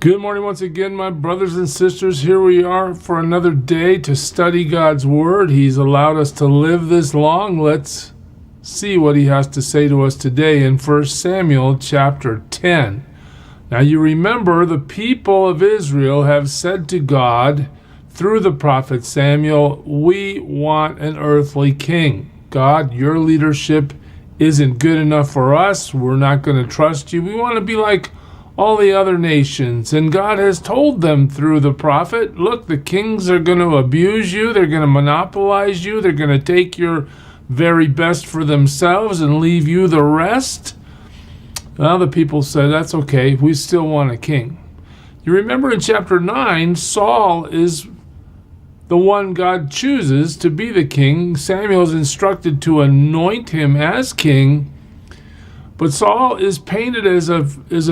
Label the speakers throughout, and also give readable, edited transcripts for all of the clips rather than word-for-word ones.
Speaker 1: Good morning once again, my brothers and sisters. Here we are for another day to study God's Word. He's allowed us to live this long. Let's see what He has to say to us today in 1 Samuel chapter 10. Now you remember the people of Israel have said to God through the prophet Samuel, "We want an earthly king. God, your leadership isn't good enough for us. We're not going to trust you. We want to be like all the other nations." And God has told them through the prophet, look, the kings are going to abuse you. They're going to monopolize you. They're going to take your very best for themselves and leave you the rest. Well, the people said, that's okay. We still want a king. You remember in chapter 9, Saul is the one God chooses to be the king. Samuel is instructed to anoint him as king. But Saul is painted as a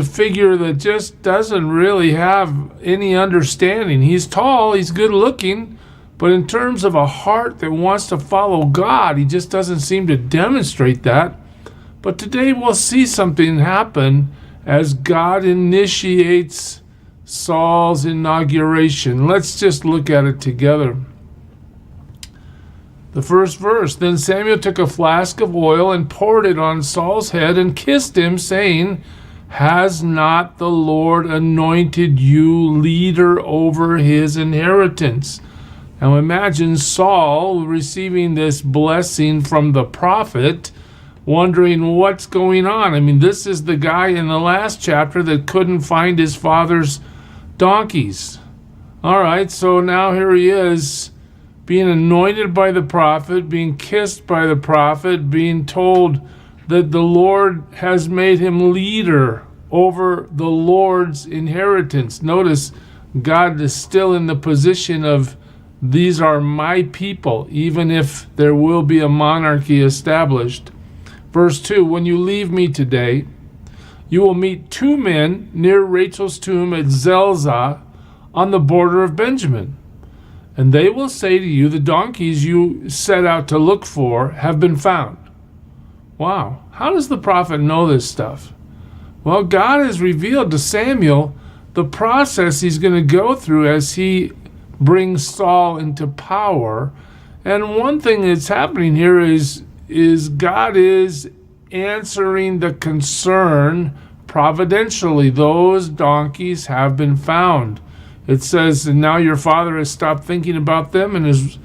Speaker 1: figure that just doesn't really have any understanding. He's tall, he's good looking, but in terms of a heart that wants to follow God, he just doesn't seem to demonstrate that. But today we'll see something happen as God initiates Saul's inauguration. Let's just look at it together. The first verse, then Samuel took a flask of oil and poured it on Saul's head and kissed him, saying, "Has not the Lord anointed you leader over his inheritance?" Now imagine Saul receiving this blessing from the prophet, wondering what's going on. I mean, this is the guy in the last chapter that couldn't find his father's donkeys. All right, so now here he is, being anointed by the prophet, being kissed by the prophet, being told that the Lord has made him leader over the Lord's inheritance. Notice God is still in the position of, these are my people, even if there will be a monarchy established. Verse 2, when you leave me today, you will meet two men near Rachel's tomb at Zelzah on the border of Benjamin. And they will say to you, the donkeys you set out to look for have been found. Wow. How does the prophet know this stuff? Well, God has revealed to Samuel the process he's going to go through as he brings Saul into power. And one thing that's happening here is God is answering the concern providentially. Those donkeys have been found. It says, and now your father has stopped thinking about them and is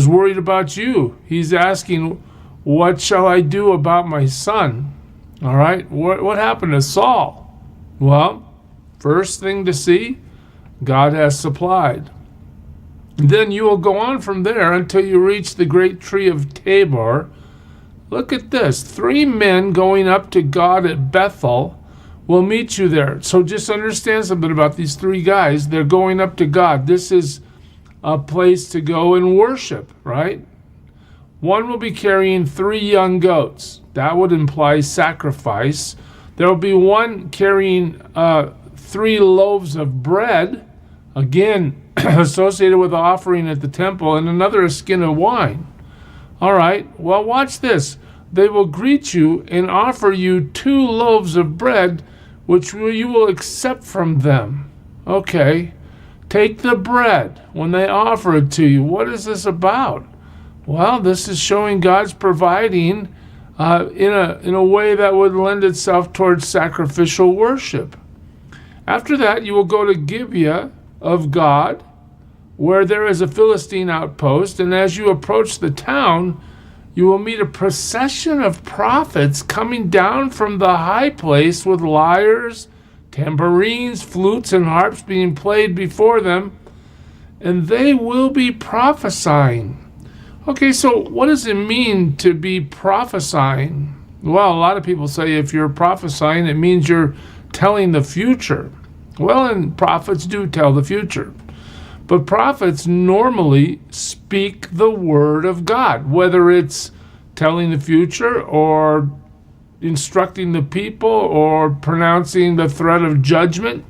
Speaker 1: worried about you. He's asking, what shall I do about my son? All right, what happened to Saul? Well, first thing to see, God has supplied. Then you will go on from there until you reach the great tree of Tabor. Look at this, 3 men going up to God at Bethel will meet you there. So just understand something about these 3 guys. They're going up to God. This is a place to go and worship, right? One will be carrying 3 young goats. That would imply sacrifice. There will be one carrying 3 loaves of bread, again, associated with the offering at the temple, and another a skin of wine. All right, well, watch this. They will greet you and offer you 2 loaves of bread, which you will accept from them. Okay, take the bread when they offer it to you. What is this about? Well, this is showing God's providing in a way that would lend itself towards sacrificial worship. After that, you will go to Gibeah of God, where there is a Philistine outpost, and as you approach the town, you will meet a procession of prophets coming down from the high place with lyres, tambourines, flutes, and harps being played before them, and they will be prophesying. Okay, so what does it mean to be prophesying? Well, a lot of people say if you're prophesying, it means you're telling the future. Well, and prophets do tell the future. But prophets normally speak the word of God, whether it's telling the future or instructing the people or pronouncing the threat of judgment.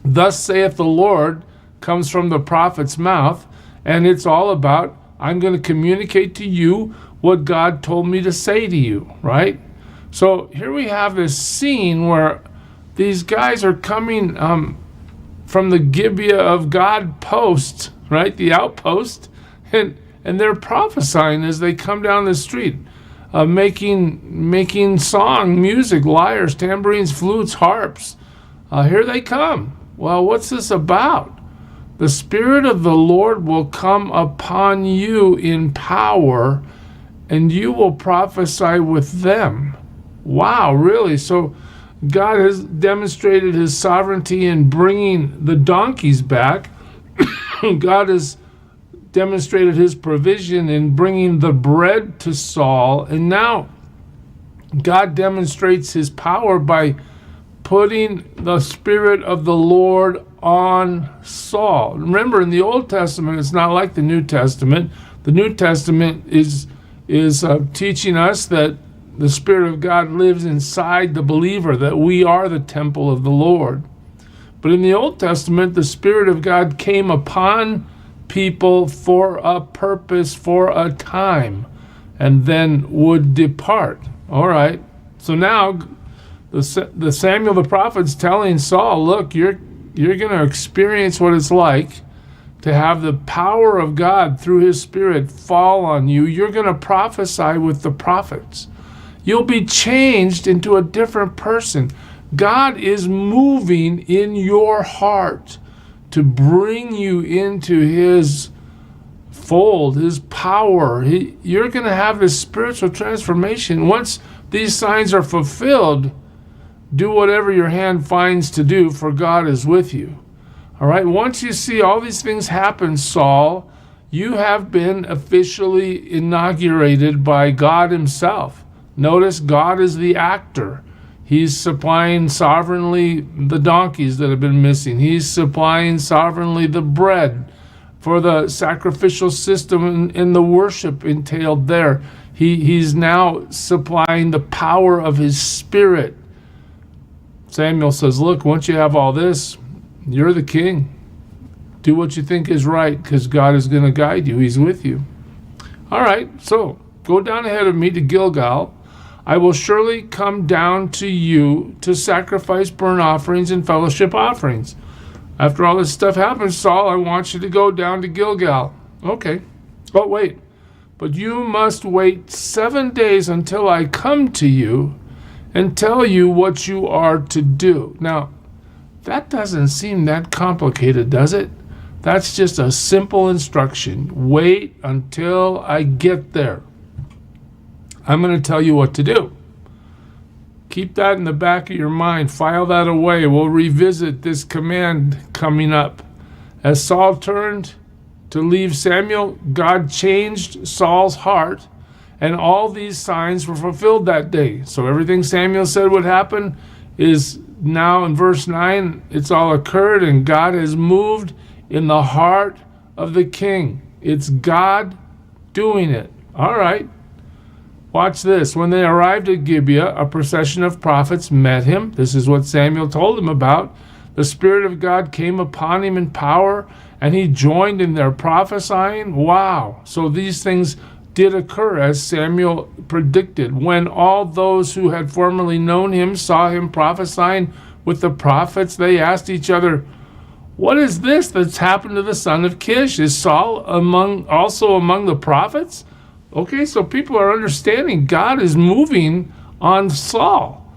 Speaker 1: Thus saith the Lord comes from the prophet's mouth, and it's all about, I'm going to communicate to you what God told me to say to you, right? So here we have this scene where these guys are coming from the Gibeah of God post, right? The outpost, and they're prophesying as they come down the street, making song, music, lyres, tambourines, flutes, harps. Here they come. Well, what's this about? The Spirit of the Lord will come upon you in power, and you will prophesy with them. Wow, really? So God has demonstrated his sovereignty in bringing the donkeys back. God has demonstrated his provision in bringing the bread to Saul. And now God demonstrates his power by putting the Spirit of the Lord on Saul. Remember, in the Old Testament, it's not like the New Testament. The New Testament is teaching us that the Spirit of God lives inside the believer, that we are the temple of the Lord. But in the Old Testament, the Spirit of God came upon people for a purpose, for a time, and then would depart. All right. So now the Samuel the prophet's telling Saul, look, you're going to experience what it's like to have the power of God through his Spirit fall on you. You're going to prophesy with the prophets. You'll be changed into a different person. God is moving in your heart to bring you into his fold, his power. You're going to have this spiritual transformation. Once these signs are fulfilled, do whatever your hand finds to do, for God is with you. All right, once you see all these things happen, Saul, you have been officially inaugurated by God himself. Notice God is the actor. He's supplying sovereignly the donkeys that have been missing. He's supplying sovereignly the bread for the sacrificial system and the worship entailed there. He's now supplying the power of his Spirit. Samuel says, look, once you have all this, you're the king. Do what you think is right, because God is going to guide you. He's with you. All right, so go down ahead of me to Gilgal. I will surely come down to you to sacrifice burnt offerings and fellowship offerings. After all this stuff happens, Saul, I want you to go down to Gilgal. Okay. But wait. But you must wait 7 days until I come to you and tell you what you are to do. Now, that doesn't seem that complicated, does it? That's just a simple instruction. Wait until I get there. I'm going to tell you what to do. Keep that in the back of your mind. File that away. We'll revisit this command coming up. As Saul turned to leave Samuel, God changed Saul's heart, and all these signs were fulfilled that day. So everything Samuel said would happen is now in verse 9, it's all occurred, and God has moved in the heart of the king. It's God doing it. All right. Watch this. When they arrived at Gibeah, a procession of prophets met him. This is what Samuel told him about. The Spirit of God came upon him in power, and he joined in their prophesying. Wow. So these things did occur as Samuel predicted. When all those who had formerly known him saw him prophesying with the prophets, they asked each other, what is this that's happened to the son of Kish? Is Saul also among the prophets? Okay, so people are understanding God is moving on Saul.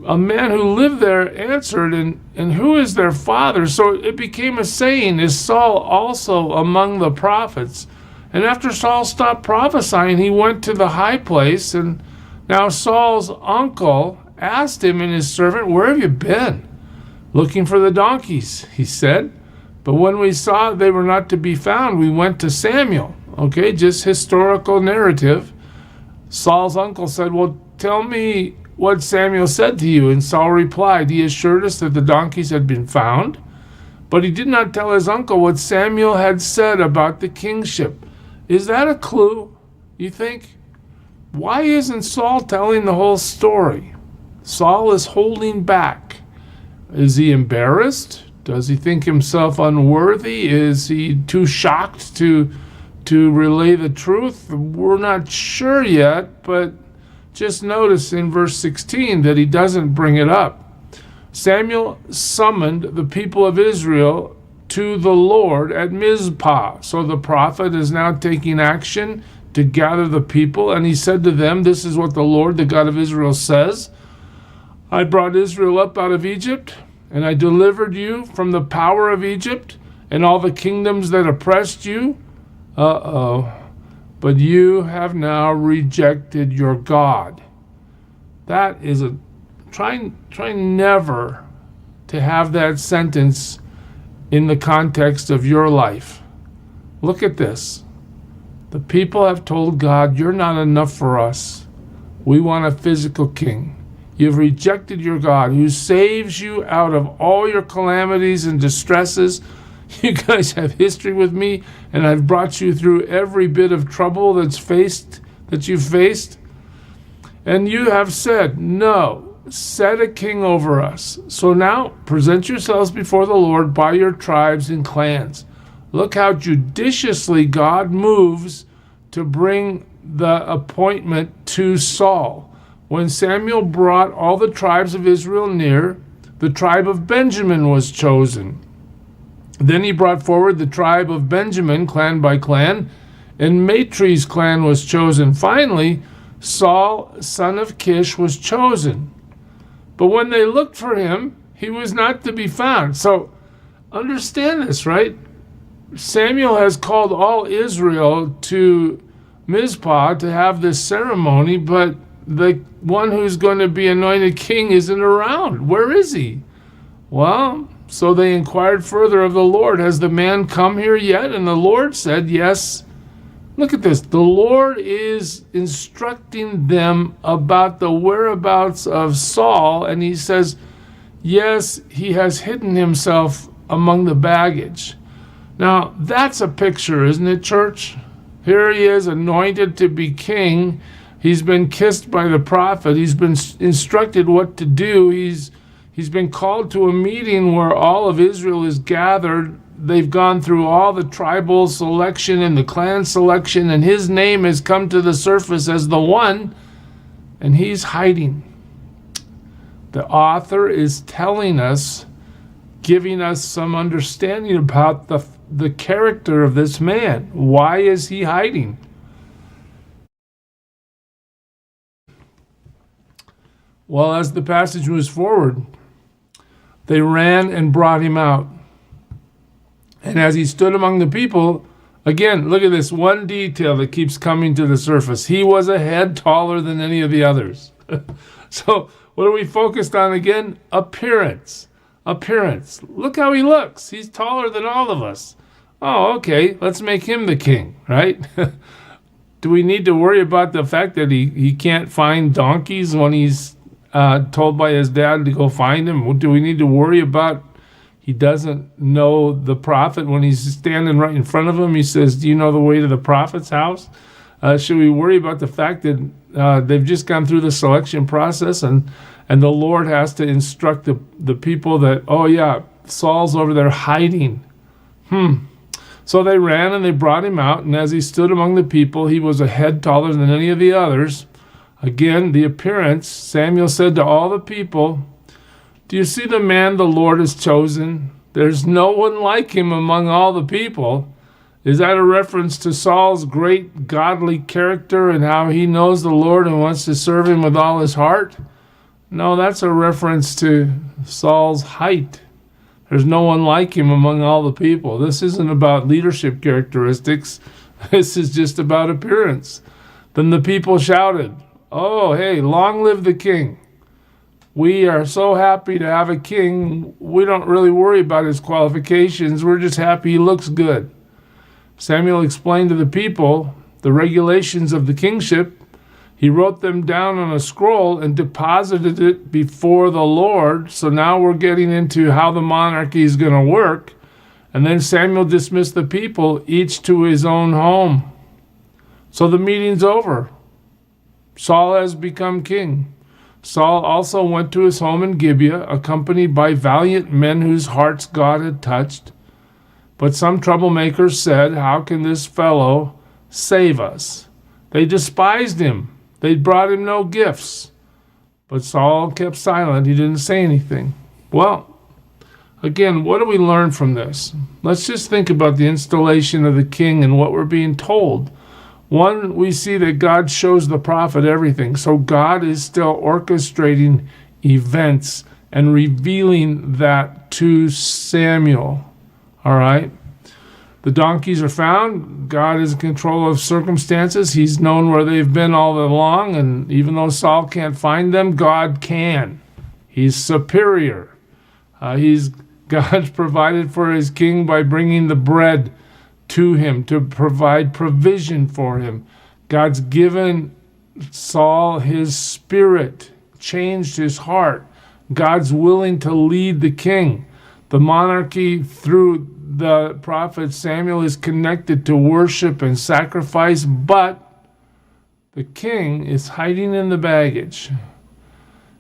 Speaker 1: A man who lived there answered, and who is their father? So it became a saying, is Saul also among the prophets? And after Saul stopped prophesying, he went to the high place, and now Saul's uncle asked him and his servant, where have you been? Looking for the donkeys, he said. But when we saw they were not to be found, we went to Samuel. Okay, just historical narrative. Saul's uncle said, well, tell me what Samuel said to you. And Saul replied, he assured us that the donkeys had been found, but he did not tell his uncle what Samuel had said about the kingship. Is that a clue, you think? Why isn't Saul telling the whole story? Saul is holding back. Is he embarrassed? Does he think himself unworthy? Is he too shocked to relay the truth? We're not sure yet, but just notice in verse 16 that he doesn't bring it up. Samuel summoned the people of Israel to the Lord at Mizpah. So the prophet is now taking action to gather the people, and he said to them, this is what the Lord, the God of Israel, says. I brought Israel up out of Egypt, and I delivered you from the power of Egypt and all the kingdoms that oppressed you. But you have now rejected your God. That is try never to have that sentence in the context of your life. Look at this. The people have told God, you're not enough for us. We want a physical king. You've rejected your God who saves you out of all your calamities and distresses. You guys have history with me, and I've brought you through every bit of trouble that you've faced. And you have said, no, set a king over us. So now present yourselves before the Lord by your tribes and clans. Look how judiciously God moves to bring the appointment to Saul. When Samuel brought all the tribes of Israel near, the tribe of Benjamin was chosen. Then he brought forward the tribe of Benjamin, clan by clan, and Matri's clan was chosen. Finally, Saul, son of Kish, was chosen. But when they looked for him, he was not to be found. So understand this, right? Samuel has called all Israel to Mizpah to have this ceremony, but the one who's going to be anointed king isn't around. Where is he? Well, so they inquired further of the Lord, has the man come here yet? And the Lord said, yes. Look at this. The Lord is instructing them about the whereabouts of Saul, and he says, yes, he has hidden himself among the baggage. Now, that's a picture, isn't it, church? Here he is, anointed to be king. He's been kissed by the prophet. He's been instructed what to do. He's been called to a meeting where all of Israel is gathered. They've gone through all the tribal selection and the clan selection, and his name has come to the surface as the one, and he's hiding. The author is telling us, giving us some understanding about the character of this man. Why is he hiding? Well, as the passage moves forward, they ran and brought him out. And as he stood among the people, again, look at this one detail that keeps coming to the surface. He was a head taller than any of the others. So what are we focused on again? Appearance. Appearance. Look how he looks. He's taller than all of us. Oh, okay, let's make him the king, right? Do we need to worry about the fact that he can't find donkeys when he's told by his dad to go find him? Do we need to worry about he doesn't know the prophet when he's standing right in front of him? He says, do you know the way to the prophet's house? Should we worry about the fact that they've just gone through the selection process and the Lord has to instruct the people that, oh yeah, Saul's over there hiding. So they ran and they brought him out, and as he stood among the people, he was a head taller than any of the others. Again, the appearance, Samuel said to all the people, do you see the man the Lord has chosen? There's no one like him among all the people. Is that a reference to Saul's great godly character and how he knows the Lord and wants to serve him with all his heart? No, that's a reference to Saul's height. There's no one like him among all the people. This isn't about leadership characteristics. This is just about appearance. Then the people shouted, oh, hey, long live the king. We are so happy to have a king. We don't really worry about his qualifications. We're just happy he looks good. Samuel explained to the people the regulations of the kingship. He wrote them down on a scroll and deposited it before the Lord. So now we're getting into how the monarchy is going to work. And then Samuel dismissed the people, each to his own home. So the meeting's over. Saul has become king. Saul also went to his home in Gibeah, accompanied by valiant men whose hearts God had touched. But some troublemakers said, how can this fellow save us? They despised him. They brought him no gifts. But Saul kept silent. He didn't say anything. Well, again, what do we learn from this? Let's just think about the installation of the king and what we're being told. One, we see that God shows the prophet everything. So God is still orchestrating events and revealing that to Samuel. All right? The donkeys are found. God is in control of circumstances. He's known where they've been all along, and even though Saul can't find them, God can. He's superior. God's provided for his king by bringing the bread to him to provide provision for him. God's given Saul his spirit, changed his heart. God's willing to lead the king. The monarchy through the prophet Samuel is connected to worship and sacrifice, but the king is hiding in the baggage.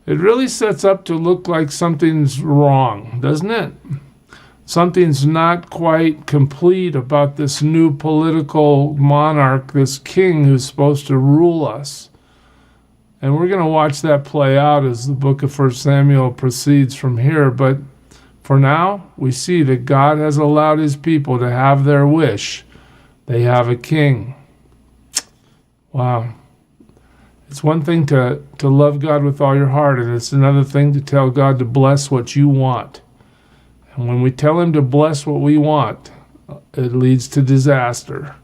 Speaker 1: It really sets up to look like something's wrong, doesn't it? Something's not quite complete about this new political monarch, this king who's supposed to rule us. And we're going to watch that play out as the book of 1 Samuel proceeds from here. But for now, we see that God has allowed his people to have their wish. They have a king. Wow. It's one thing to love God with all your heart, and it's another thing to tell God to bless what you want. And when we tell him to bless what we want, it leads to disaster.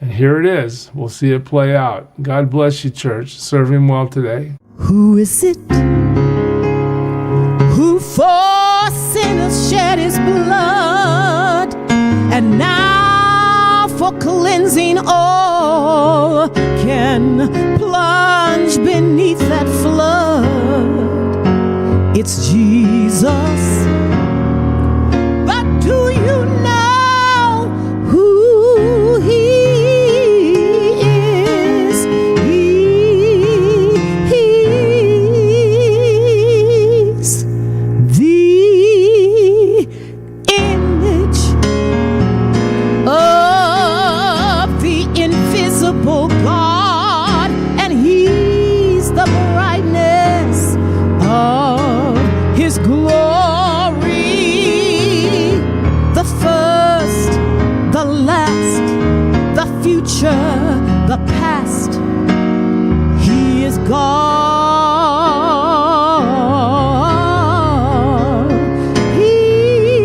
Speaker 1: And here it is. We'll see it play out. God bless you, church. Serve him well today.
Speaker 2: Who is it who for sinners shed his blood, and now for cleansing all can plunge beneath that flood? It's Jesus. But do you know who he is? He's the image of the invisible God, and he's the brightness of his glory, the first, the last, the future, the past. He is God.